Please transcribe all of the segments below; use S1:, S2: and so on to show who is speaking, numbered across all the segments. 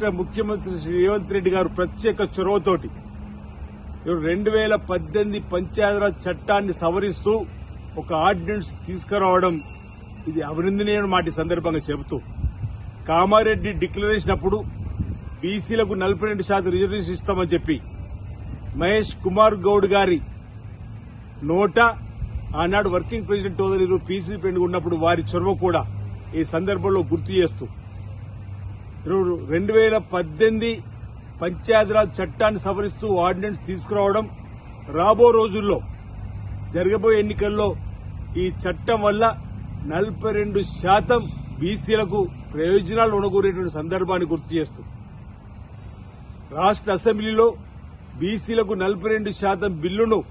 S1: రాష్ట్ర ముఖ్యమంత్రి శ్రీ రేవంత్ రెడ్డి గారు ప్రత్యేక చొరవతోటి 2018 పంచాయతీరాజ్ చట్టాన్ని సవరిస్తూ ఒక ఆర్డినెన్స్ తీసుకురావడం ఇది అభినందనీయమైన మాట సందర్భంగా చెబుతూ కామారెడ్డి డిక్లరేషన్ అప్పుడు బీసీలకు 42% రిజర్వేషన్ ఇస్తామని చెప్పి మహేష్ కుమార్ గౌడ్ గారి నోట ఆనాడు వర్కింగ్ ప్రెసిడెంట్ హోదాలో పీసీ పెండుగా ఉన్నప్పుడు వారి చొరవ కూడా ఈ సందర్భంలో గుర్తు చేస్తూ 2018 పంచాయతీరాజ్ చట్టాన్ని సవరిస్తూ ఆర్డినెన్స్ తీసుకురావడం రాబో రోజుల్లో జరగబోయే ఎన్నికల్లో ఈ చట్టం వల్ల 42% బీసీలకు ప్రయోజనాలు ఉనగూరేటువంటి సందర్భాన్ని గుర్తు చేస్తూ రాష్ట్ర అసెంబ్లీలో బీసీలకు 42% బిల్లును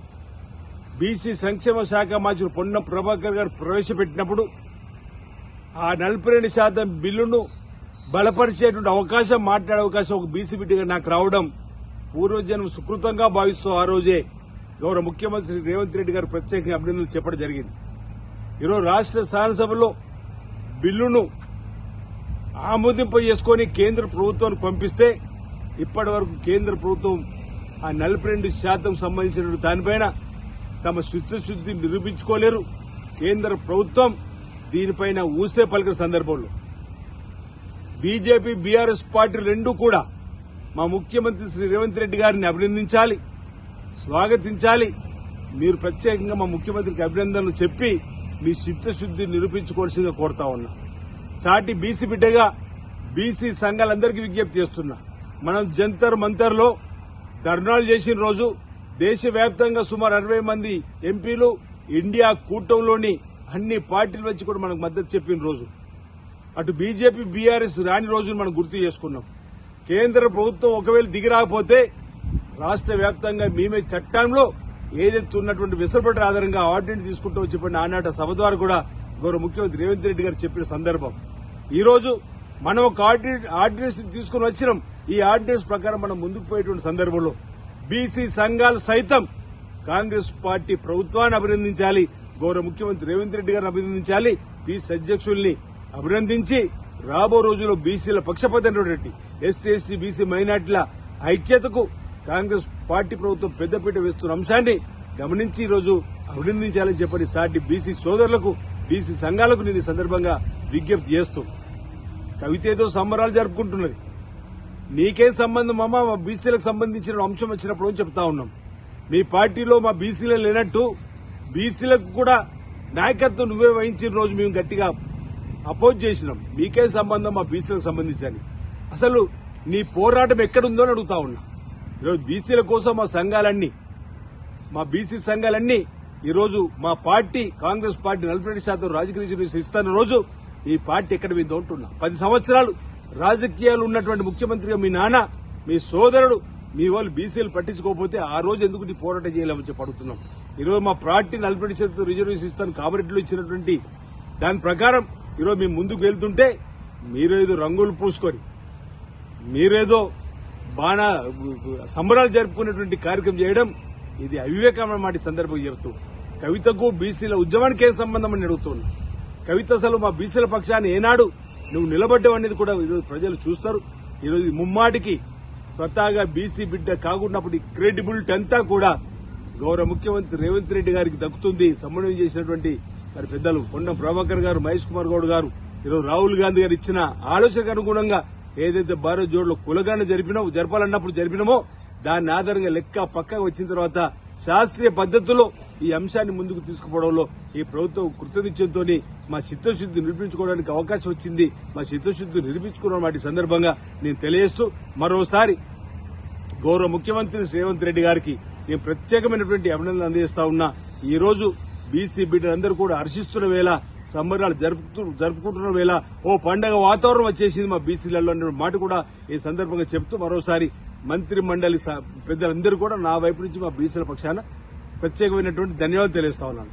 S1: బీసీ సంక్షేమ శాఖ మంత్రి పొన్నం ప్రభాకర్ గారు ప్రవేశపెట్టినప్పుడు ఆ 42% బిల్లును బలపరిచేటువంటి అవకాశం మాట్లాడే అవకాశం ఒక బీసీ బిడ్డగా నాకు రావడం పూర్వజన్మ సుకృతంగా భావిస్తూ ఆ రోజే గౌరవ ముఖ్యమంత్రి రేవంత్ రెడ్డి గారు ప్రత్యేకంగా అభినందనలు చెప్పడం జరిగింది. ఈరోజు రాష్ట్ర శాసనసభలో బిల్లును ఆమోదింప చేసుకుని కేంద్ర ప్రభుత్వానికి పంపిస్తే ఇప్పటి వరకు కేంద్ర ప్రభుత్వం ఆ 42% సంబంధించిన దానిపైన తమ చిత్తశుద్ది నిరూపించుకోలేరు. కేంద్ర ప్రభుత్వం దీనిపైన ఊసే పలికిన సందర్భంలో బీజేపీ బీఆర్ఎస్ పార్టీలు రెండూ కూడా మా ముఖ్యమంత్రి శ్రీ రేవంత్ రెడ్డి గారిని అభినందించాలి, స్వాగతించాలి. మీరు ప్రత్యేకంగా మా ముఖ్యమంత్రికి అభినందనలు చెప్పి మీ చిత్తశుద్ది నిరూపించుకోవాల్సిందిగా కోరుతా ఉన్నా. సాటి బీసీ బిడ్డగా బీసీ సంఘాలందరికీ విజ్ఞప్తి చేస్తున్నా. మనం జంతర్ మంతర్లో ధర్నాలు చేసిన రోజు దేశవ్యాప్తంగా సుమారు 60 మంది ఎంపీలు ఇండియా కూటమిలోని అన్ని పార్టీల నుంచి కూడా మనకు మద్దతు చెప్పిన రోజు, అటు బీజేపీ బీఆర్ఎస్ రాని రోజును మనం గుర్తు చేసుకున్నాం. కేంద్ర ప్రభుత్వం ఒకవేళ దిగిరాకపోతే రాష్ట్ర వ్యాప్తంగా మేమే చట్టంలో ఏదైతే ఉన్నటువంటి వెసులుబాటు ఆధారంగా ఆర్డినెన్స్ తీసుకుంటూ చెప్పిన ఆనాట సభ ద్వారా కూడా గౌరవ ముఖ్యమంత్రి రేవంత్ రెడ్డి గారు చెప్పిన సందర్భం. ఈ రోజు మనం ఒక ఆర్డినెన్స్ తీసుకుని వచ్చినాం. ఈ ఆర్డినెన్స్ ప్రకారం మనం ముందుకు పోయేటువంటి సందర్భంలో బీసీ సంఘాలు సైతం కాంగ్రెస్ పార్టీ ప్రభుత్వాన్ని అభినందించాలి, గౌరవ ముఖ్యమంత్రి రేవంత్ రెడ్డి గారిని అభినందించాలి, పీసీ అధ్యక్షుల్ని అభినందించి రాబో రోజుల్లో బీసీల పక్షపాతమైనటువంటి ఎస్సీ ఎస్టీ బీసీ మైనార్టీల ఐక్యతకు కాంగ్రెస్ పార్టీ ప్రభుత్వం పెద్దపీట వేస్తున్న అంశాన్ని గమనించి ఈ రోజు అభినందించాలని చెప్పని సాటి బీసీ సోదరులకు బీసీ సంఘాలకు నేను ఈ సందర్భంగా విజ్ఞప్తి చేస్తూ కవిత ఏదో సంబరాలు జరుపుకుంటున్నది, నీకేం సంబంధం అమ్మా మా బీసీలకు సంబంధించిన అంశం వచ్చినప్పుడు అని చెప్తా ఉన్నాం. మీ పార్టీలో మా బీసీలే లేనట్టు బీసీలకు కూడా నాయకత్వం నువ్వే వహించిన రోజు మేము గట్టిగా అపోజ్ చేసినాం. మీకే సంబంధం మా బీసీలకు సంబంధించి అసలు నీ పోరాటం ఎక్కడుందో అని అడుగుతా ఉన్నా. ఈరోజు బీసీల కోసం మా బీసీ సంఘాలన్నీ ఈరోజు మా పార్టీ కాంగ్రెస్ పార్టీ 42% రాజకీయ రిజర్వేషన్ ఇస్తున్న రోజు ఈ పార్టీ ఎక్కడ మీద ఉంటున్నా. 10 సంవత్సరాలు రాజకీయాలు ఉన్నటువంటి ముఖ్యమంత్రిగా మీ నాన్న, మీ సోదరుడు, మీ వాళ్ళు బీసీలు పట్టించుకోకపోతే ఆ రోజు ఎందుకు నీ పోరాటం చేయలేమని చెప్పి అడుగుతున్నాం. ఈరోజు మా పార్టీ 42% రిజర్వేషన్ ఇస్తాను కామారెడ్డిలో ఇచ్చినటువంటి దాని ప్రకారం ఈరోజు మేము ముందుకు వెళ్తుంటే మీరేదో రంగులు పూసుకొని మీరేదో సంబరాలు జరుపుకునేటువంటి కార్యక్రమం చేయడం ఇది అవివేకమైన మాట సందర్భంగా చెబుతూ కవితకు బీసీల ఉద్యమానికి ఏం సంబంధం అని అడుగుతున్నా. కవిత అసలు మా బీసీల పక్షాన్ని ఏనాడు నువ్వు నిలబడ్డావు అనేది కూడా ఈరోజు ప్రజలు చూస్తారు. ఈరోజు ముమ్మాటికి స్వతహాగా బీసీ బిడ్డ కాకున్నప్పుడు ఈ క్రెడిబిలిటీ అంతా కూడా గౌరవ ముఖ్యమంత్రి రేవంత్ రెడ్డి గారికి దక్కుతుంది. సమన్వయం చేసినటువంటి మరి పెద్దలు పొన్నం ప్రభాకర్ గారు, మహేష్ కుమార్ గౌడ్ గారు, ఈరోజు రాహుల్ గాంధీ గారు ఇచ్చిన ఆలోచనకు అనుగుణంగా ఏదైతే భారత్ జోడ్లో కులగానే జరపాలన్నప్పుడు జరిపినామో దాన్ని ఆధారంగా లెక్క పక్కగా వచ్చిన తర్వాత శాస్త్రీయ పద్దతుల్లో ఈ అంశాన్ని ముందుకు తీసుకుపోవడంలో ఈ ప్రభుత్వం కృతనిశ్చయంతో మా చిత్తశుద్ది నిరూపించుకోవడానికి అవకాశం వచ్చింది. మా చిత్తశుద్ది నిరూపించుకున్న వాటి సందర్భంగా నేను తెలియజేస్తూ మరోసారి గౌరవ ముఖ్యమంత్రి రేవంత్ రెడ్డి గారికి నేను ప్రత్యేకమైనటువంటి అభినందనలు అందజేస్తా ఉన్నా. ఈ రోజు బీసీ బిడ్డలందరూ కూడా హర్షిస్తున్న వేళ, సంబరాలు జరుపుకుంటున్న వేళ ఓ పండగ వాతావరణం వచ్చేసింది మా బీసీలలో అనే మాట కూడా ఈ సందర్భంగా చెప్తూ మరోసారి మంత్రి మండలి పెద్దలందరూ కూడా నా వైపు నుంచి మా బీసీల పక్షాన ప్రత్యేకమైనటువంటి ధన్యవాదాలు తెలియజేస్తా ఉన్నాను.